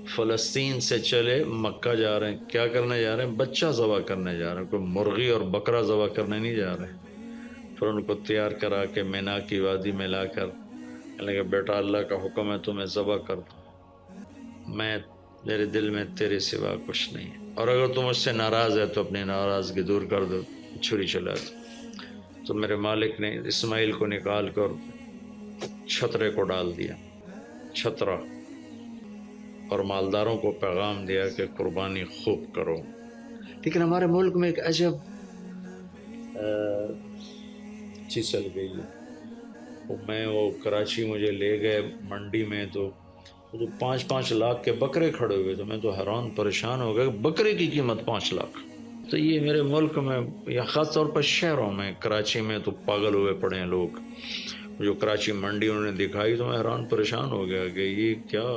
فلسطین سے چلے مکہ جا رہے ہیں، کیا کرنے جا رہے ہیں؟ بچہ ذبح کرنے جا رہے ہیں، کوئی مرغی اور بکرا ذبح کرنے نہیں جا رہے ہیں۔ پھر ان کو تیار کرا کے مینا کی وادی میں لا کر کہنے کہ بیٹا اللہ کا حکم ہے تمہیں ذبح کر دو، میں میرے دل میں تیرے سوا کچھ نہیں ہے، اور اگر تم مجھ سے ناراض ہے تو اپنی ناراضگی دور کر دو، چھری چلا دو۔ تو میرے مالک نے اسماعیل کو نکال کر چھترے کو ڈال دیا، چھترا، اور مالداروں کو پیغام دیا کہ قربانی خوب کرو۔ لیکن ہمارے ملک میں ایک عجب چیز چل گئی ہے، وہ کراچی مجھے لے گئے منڈی میں، تو 5-5 لاکھ کے بکرے کھڑے ہوئے، تو میں تو حیران پریشان ہو گیا کہ بکرے کی قیمت 5 لاکھ۔ تو یہ میرے ملک میں یا خاص طور پر شہروں میں، کراچی میں تو پاگل ہوئے پڑے ہیں لوگ۔ جو کراچی منڈی انہوں نے دکھائی تو میں حیران پریشان ہو گیا کہ یہ کیا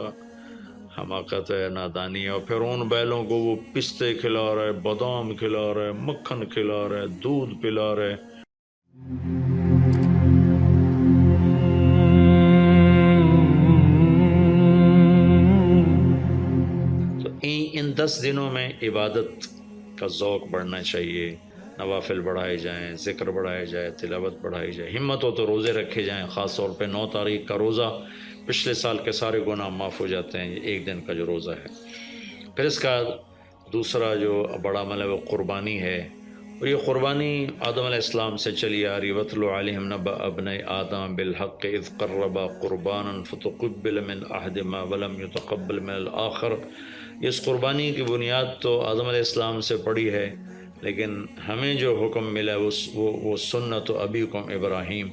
حماقت ہے، نادانی ہے۔ اور پھر ان بیلوں کو وہ پستے کھلا رہے، بادام کھلا رہے، مکھن کھلا رہے، دودھ پلا رہے۔ تو ان 10 دنوں میں عبادت کا ذوق بڑھنا چاہیے، نوافل بڑھائے جائیں، ذکر بڑھائے جائے، تلاوت بڑھائی جائے، ہمت ہو تو روزے رکھے جائیں، خاص طور پہ 9 تاریخ کا روزہ پچھلے سال کے سارے گناہ معاف ہو جاتے ہیں، یہ ایک دن کا جو روزہ ہے۔ پھر اس کا دوسرا جو بڑا عمل ہے وہ قربانی ہے، اور یہ قربانی آدم علیہ السلام سے چلی آ رہی۔ وَاتْلُ عَلَيْهِمْ نَبَأَ ابْنَيْ آدَمَ بِالْحَقِّ إِذْ قَرَّبَا قُرْبَانًا فَتُقُبِّلَ مِنْ أَحَدِهِمَا وَلَمْ يُتَقَبَّلْ مِنَ الْآخَرِ۔ اس قربانی کی بنیاد تو آدم علیہ السلام سے پڑی ہے، لیکن ہمیں جو حکم ملا وہ سنت ابیکم ابراہیم،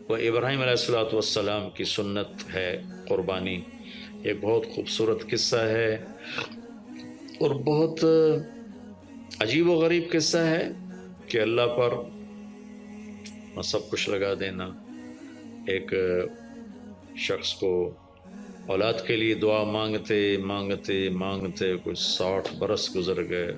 وہ ابراہیم علیہ السلام کی سنت ہے قربانی۔ ایک بہت خوبصورت قصہ ہے اور بہت عجیب و غریب قصہ ہے کہ اللہ پر سب کچھ لگا دینا۔ ایک شخص کو اولاد کے لیے دعا مانگتے مانگتے مانگتے کچھ 60 برس گزر گئے،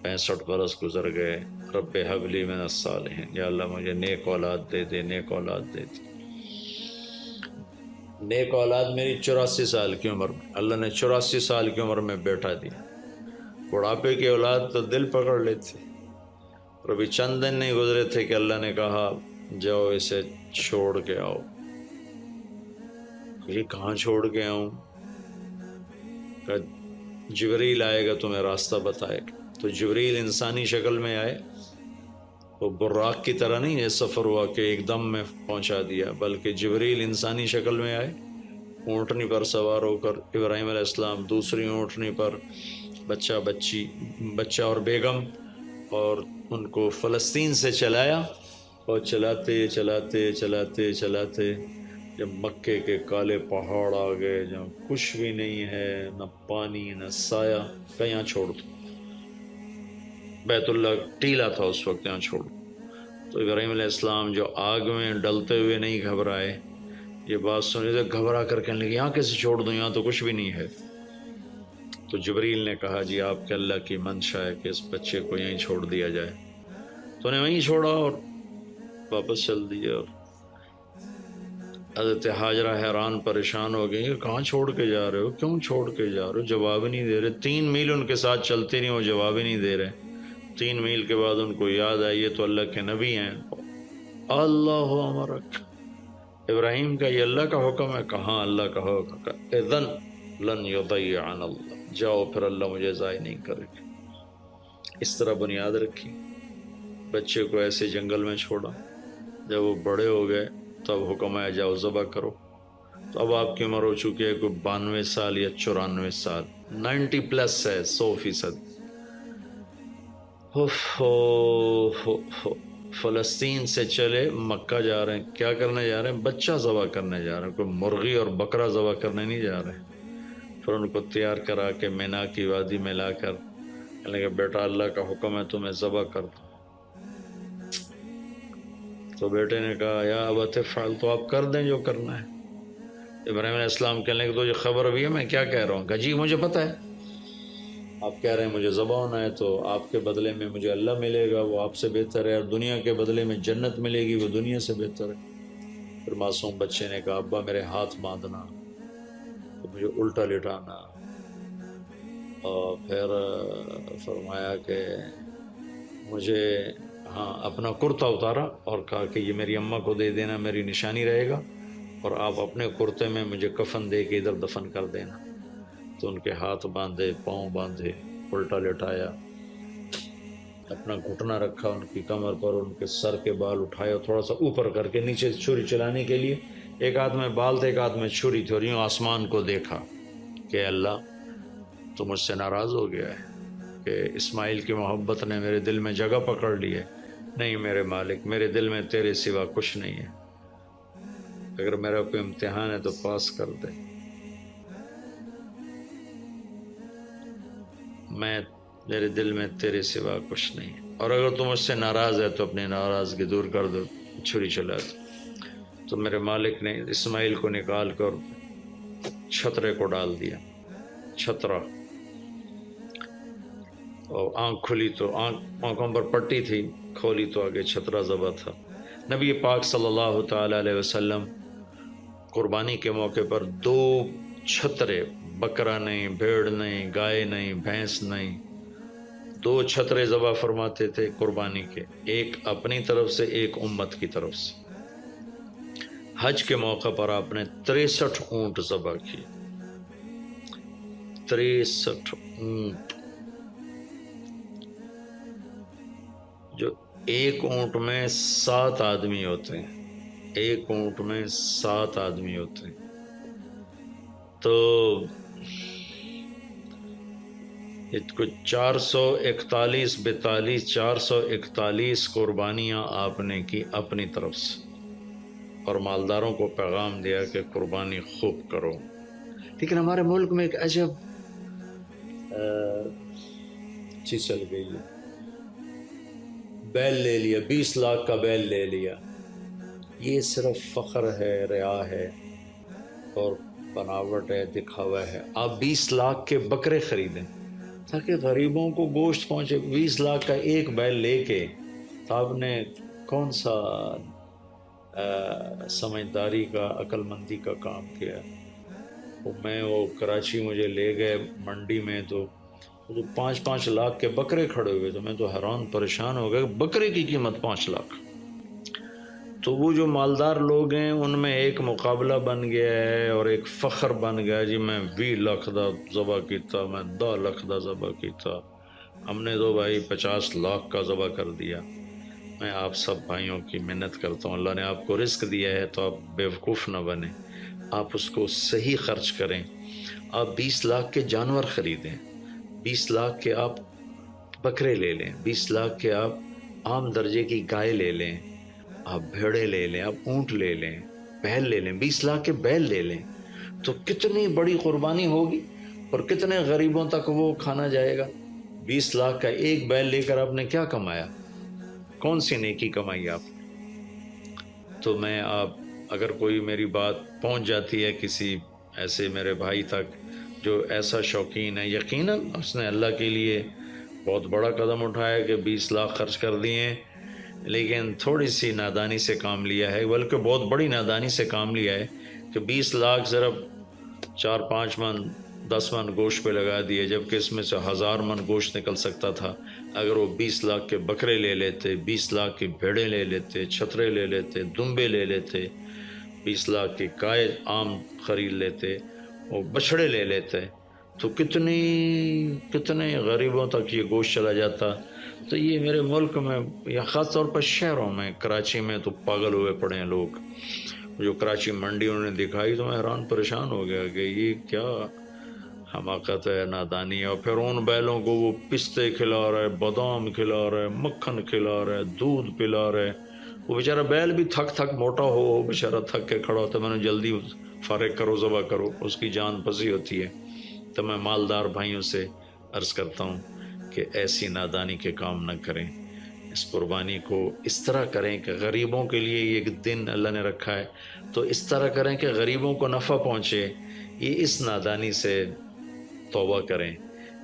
65 برس گزر گئے۔ رب ہب لی من الصالحین، یا اللہ مجھے نیک اولاد دے دے، نیک اولاد دے دے۔ نیک اولاد میری 84 سال کی عمر میں، اللہ نے 84 سال کی عمر میں بیٹا دیا۔ بڑھاپے کی اولاد تو دل پکڑ لیتی، اور ابھی چند دن نہیں گزرے تھے کہ اللہ نے کہا جاؤ اسے چھوڑ کے آؤ۔ یہ کہاں چھوڑ کے آؤں؟ کہ جبریل آئے گا تمہیں راستہ بتائے گا۔ تو جبریل انسانی شکل میں آئے، وہ براق کی طرح نہیں ہے سفر ہوا کہ ایک دم میں پہنچا دیا، بلکہ جبریل انسانی شکل میں آئے، اونٹنی پر سوار ہو کر، ابراہیم علیہ السلام دوسری اونٹنی پر، بچہ اور بیگم، اور ان کو فلسطین سے چلایا، اور چلاتے چلاتے چلاتے چلاتے جب مکے کے کالے پہاڑ آ گئے جہاں کچھ بھی نہیں ہے، نہ پانی نہ سایہ، کہ یہاں چھوڑ دو۔ بیت اللہ ٹیلا تھا اس وقت، یہاں چھوڑ دو۔ تو ابراہیم علیہ السلام جو آگ میں ڈلتے ہوئے نہیں گھبرائے، یہ بات سنی تو گھبرا کر کہنے لگے یہاں کیسے چھوڑ دوں، یہاں تو کچھ بھی نہیں ہے۔ تو جبریل نے کہا جی آپ کے اللہ کی منشا ہے کہ اس بچے کو یہیں چھوڑ دیا جائے۔ تو انہیں وہیں چھوڑا اور واپس چل دیا۔ اور حضرت ہاجرہ حیران پریشان ہو گئی کہ کہاں چھوڑ کے جا رہے ہو، کیوں چھوڑ کے جا رہے ہو؟ جواب ہی نہیں دے رہے۔ 3 میل ان کے ساتھ چلتے نہیں، وہ جواب ہی نہیں دے رہے۔ 3 میل کے بعد ان کو یاد آئی یہ تو اللہ کے نبی ہیں۔ اللہ امرک، ابراہیم کا یہ اللہ کا حکم ہے؟ کہاں اللہ کا حکم ہے؟ اذن لن یضیعنا اللہ، جاؤ پھر اللہ مجھے ضائع نہیں کرے گا۔ اس طرح بنیاد رکھی، بچے کو ایسے جنگل میں چھوڑا۔ جب وہ بڑے ہو گئے تب حکم آیا جاؤ ذبح کرو۔ تو اب آپ کی عمر ہو چکی ہے کوئی 92 سال یا 94 سال، 90 پلس ہے، 100%۔ فلسطین سے چلے مکہ جا رہے ہیں، کیا کرنے جا رہے ہیں؟ بچہ ذبح کرنے جا رہے ہیں، کوئی مرغی اور بکرا ذبح کرنے نہیں جا رہے ہیں۔ پھر ان کو تیار کرا کے مینا کی وادی میں لا کر کہنے کہ بیٹا اللہ کا حکم ہے تمہیں ذبح کر دو۔ تو بیٹے نے کہا یا ابت افعل، تو آپ کر دیں جو کرنا ہے۔ ابراہیم علیہ السلام کہنے لگے تو یہ خبر بھی ہے میں کیا کہہ رہا ہوں؟ کہ جی مجھے پتہ ہے، آپ کہہ رہے ہیں مجھے ذبح ہونا ہے تو آپ کے بدلے میں مجھے اللہ ملے گا، وہ آپ سے بہتر ہے، اور دنیا کے بدلے میں جنت ملے گی، وہ دنیا سے بہتر ہے۔ پھر معصوم بچے نے کہا ابا میرے ہاتھ باندھنا۔ تو مجھے الٹا لٹانا، اور پھر فرمایا کہ مجھے اپنا کرتا اتارا اور کہا کہ یہ میری اماں کو دے دینا، میری نشانی رہے گا، اور آپ اپنے کرتے میں مجھے کفن دے کے ادھر دفن کر دینا۔ تو ان کے ہاتھ باندھے، پاؤں باندھے، الٹا لٹایا، اپنا گھٹنا رکھا ان کی کمر پر، ان کے سر کے بال اٹھائے تھوڑا سا اوپر کر کے نیچے چھری چلانے کے لیے، ایک ہاتھ میں بال تھے ایک ہاتھ میں چھری تھی، اور یوں آسمان کو دیکھا کہ اللہ تو مجھ سے ناراض ہو گیا ہے کہ اسماعیل کی محبت نے میرے دل میں جگہ پکڑ لی ہے۔ نہیں میرے مالک، میرے دل میں تیرے سوا کچھ نہیں ہے، اگر میرا کوئی امتحان ہے تو پاس کر دے، میرے دل میں تیرے سوا کچھ نہیں ہے، اور اگر تم مجھ سے ناراض ہے تو اپنی ناراضگی دور کر دو، چھری چلا دو۔ تو میرے مالک نے اسماعیل کو نکال کر چھترے کو ڈال دیا، چھترا، اور آنکھ کھلی تو آنکھوں پر پٹی تھی، کھولی تو آگے چھترا ذبح تھا۔ نبی پاک صلی اللہ تعالی علیہ وسلم قربانی کے موقع پر 2 چھترے، بکرا نہیں، بھیڑ نہیں، گائے نہیں، بھینس نہیں، 2 چھترے ذبح فرماتے تھے قربانی کے، ایک اپنی طرف سے، ایک امت کی طرف سے۔ حج کے موقع پر آپ نے 63 اونٹ ذبح کیے، 63 اونٹ، جو ایک اونٹ میں 7 آدمی ہوتے ہیں، ایک اونٹ میں 7 آدمی ہوتے ہیں۔ تو کچھ 441 قربانیاں آپ نے کی اپنی طرف سے، اور مالداروں کو پیغام دیا کہ قربانی خوب کرو۔ لیکن ہمارے ملک میں ایک عجب چیز چل گئی ہے، بیل لے لیا، 20 لاکھ کا بیل لے لیا۔ یہ صرف فخر ہے، ریا ہے، اور بناوٹ ہے، دکھاوا ہے۔ آپ 20 لاکھ کے بکرے خریدیں تاکہ غریبوں کو گوشت پہنچے۔ 20 لاکھ کا ایک بیل لے کے تو آپ نے کون سا سمجھداری کا، عقل مندی کا کام کیا؟ وہ کراچی مجھے لے گئے منڈی میں، تو 5 لاکھ کے بکرے کھڑے ہوئے، تو میں تو حیران پریشان ہو گیا، بکرے کی قیمت 5 لاکھ۔ تو وہ جو مالدار لوگ ہیں ان میں ایک مقابلہ بن گیا ہے اور ایک فخر بن گیا، جی میں 20 لاکھ دا ذبح کیتا، میں 10 لاکھ دا ذبح کیتا، ہم نے تو بھائی 50 لاکھ کا ذبح کر دیا۔ میں آپ سب بھائیوں کی منت کرتا ہوں، اللہ نے آپ کو رزق دیا ہے تو آپ بیوقوف نہ بنیں، آپ اس کو صحیح خرچ کریں۔ آپ 20 لاکھ کے جانور خریدیں، 20 لاکھ کے آپ بکرے لے لیں، 20 لاکھ کے آپ عام درجے کی گائے لے لیں، آپ بھیڑے لے لیں، آپ اونٹ لے لیں، بیل لے لیں، 20 لاکھ کے بیل لے لیں، تو کتنی بڑی قربانی ہوگی اور کتنے غریبوں تک وہ کھانا جائے گا۔ 20 لاکھ کا ایک بیل لے کر آپ نے کیا کمایا؟ کون سی نیکی کمائی آپ؟ تو میں اگر کوئی میری بات پہنچ جاتی ہے کسی ایسے میرے بھائی تک جو ایسا شوقین ہے، یقیناً اس نے اللہ کے لیے بہت بڑا قدم اٹھایا کہ 20 لاکھ خرچ کر دیے، لیکن تھوڑی سی نادانی سے کام لیا ہے، بلکہ بہت بڑی نادانی سے کام لیا ہے کہ 20 لاکھ صرف 4-5 من 10 من گوشت پہ لگا دیے، جبکہ اس میں سے 1000 من گوشت نکل سکتا تھا اگر وہ 20 لاکھ کے بکرے لے لیتے، 20 لاکھ کی بھیڑیں لے لیتے، چھترے لے لیتے، دمبے لے لیتے، 20 لاکھ کی گائے عام خرید لیتے، وہ بچھڑے لے لیتے، تو کتنے غریبوں تک یہ گوشت چلا جاتا۔ تو یہ میرے ملک میں یا خاص طور پر شہروں میں، کراچی میں تو پاگل ہوئے پڑے ہیں لوگ۔ جو کراچی منڈی انہوں نے دکھائی تو میں حیران پریشان ہو گیا کہ یہ کیا حماقت ہے، نادانی ہے۔ اور پھر ان بیلوں کو وہ پستے کھلا رہے، بادام کھلا رہے، مکھن کھلا رہے، دودھ پلا رہے، وہ بیچارہ بیل بھی تھک موٹا ہو، بیچارہ تھک کے کھڑا ہوتا ہے، میں نے جلدی فارغ کرو، ذبح کرو، اس کی جان پسی ہوتی ہے۔ تو میں مالدار بھائیوں سے عرض کرتا ہوں کہ ایسی نادانی کے کام نہ کریں، اس قربانی کو اس طرح کریں کہ غریبوں کے لیے یہ ایک دن اللہ نے رکھا ہے، تو اس طرح کریں کہ غریبوں کو نفع پہنچے۔ یہ اس نادانی سے توبہ کریں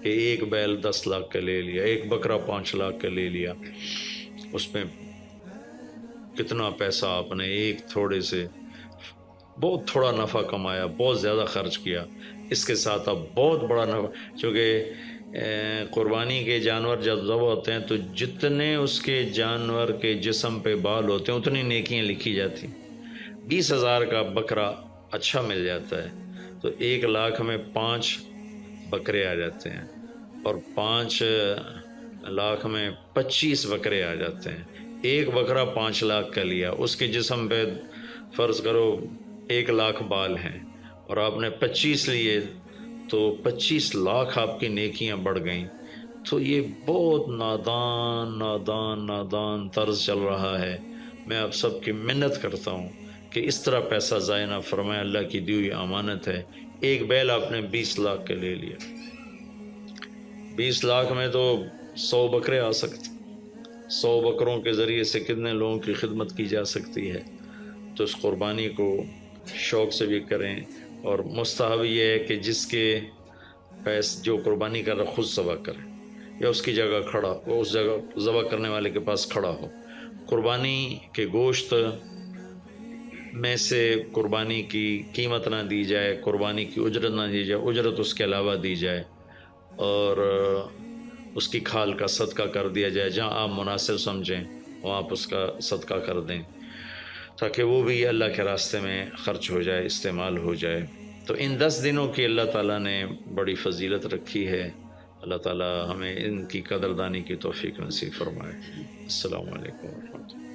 کہ ایک بیل 10 لاکھ کا لے لیا، ایک بکرا 5 لاکھ کا لے لیا، اس میں کتنا پیسہ آپ نے ایک تھوڑے سے بہت تھوڑا نفع کمایا، بہت زیادہ خرچ کیا، اس کے ساتھ اب بہت بڑا نفع، چونکہ قربانی کے جانور جب ذبح ہوتے ہیں تو جتنے اس کے جانور کے جسم پہ بال ہوتے ہیں اتنی نیکیاں لکھی جاتی ہیں۔ 20,000 کا بکرا اچھا مل جاتا ہے تو 1,00,000 میں 5 بکرے آ جاتے ہیں، اور 5,00,000 میں 25 بکرے آ جاتے ہیں۔ ایک بکرا 5,00,000 کا لیا، اس کے جسم پہ فرض کرو 1,00,000 بال ہیں اور آپ نے 25 لیے تو 25,00,000 آپ کی نیکیاں بڑھ گئیں۔ تو یہ بہت نادان طرز چل رہا ہے۔ میں آپ سب کی منت کرتا ہوں کہ اس طرح پیسہ ضائع نہ فرمائیں، اللہ کی دی ہوئی امانت ہے۔ ایک بیل آپ نے 20,00,000 کے لے لیا، 20,00,000 میں تو 100 بکرے آ سکتے، 100 بکروں کے ذریعے سے کتنے لوگوں کی خدمت کی جا سکتی ہے۔ تو اس قربانی کو شوق سے بھی کریں، اور مستحب یہ ہے کہ جس کے جو قربانی کر رہا خود ذبح کرے، یا اس کی جگہ کھڑا، وہ اس جگہ ذبح کرنے والے کے پاس کھڑا ہو۔ قربانی کے گوشت میں سے قربانی کی قیمت نہ دی جائے، قربانی کی اجرت نہ دی جائے، اجرت اس کے علاوہ دی جائے، اور اس کی کھال کا صدقہ کر دیا جائے۔ جہاں آپ مناسب سمجھیں وہاں آپ اس کا صدقہ کر دیں، تاکہ وہ بھی اللہ کے راستے میں خرچ ہو جائے، استعمال ہو جائے۔ تو ان 10 دنوں کی اللہ تعالیٰ نے بڑی فضیلت رکھی ہے۔ اللہ تعالیٰ ہمیں ان کی قدردانی کی توفیق نصیب فرمائے۔ السلام علیکم ورحمۃ اللہ۔